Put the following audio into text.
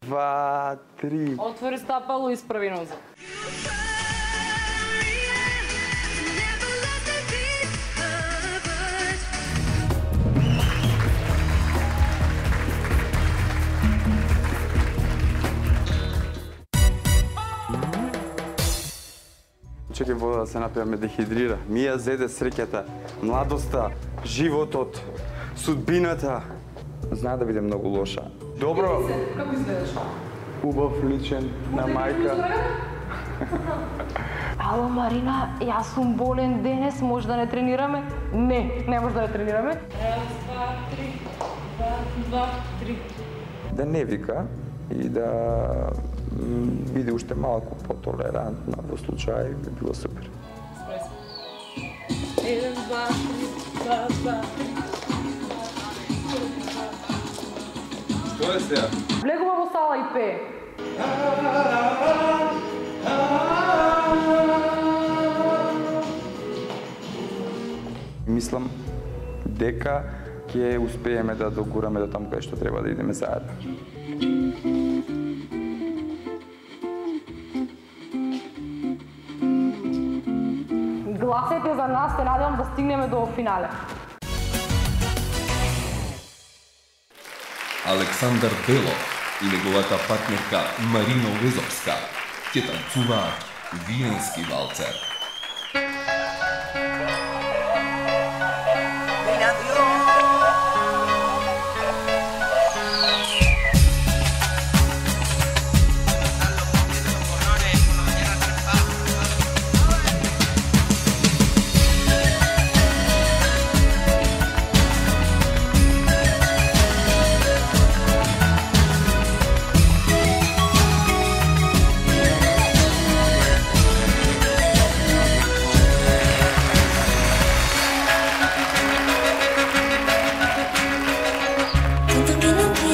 2, 3. Отвори стапало и исправи ноза. Чекай вода да се напија, ме дехидрира. Ми ја зеде среќата, младоста, животот, судбината. Знае да биде многу лоша. Добро. Како изгледаш? Убав, личен, на мајка. Ало, Марина, јас сум болен денес, може да не тренираме? Не може да не тренираме. 1, 2, 3. Да не вика и да биде уште малку потолерантна во случај, би било супер. 1, 2, 3, 2, 3. Што е сега? Влегува во сала и пее. Мислам дека ќе успееме да догураме до таму каде што треба да идеме заедно. Гласете за нас, се надевам да стигнеме до финале. Александар Белов и неговата партнерка Марина Лезовска ќе танцуваат виенски валцер. Tanto que no quiero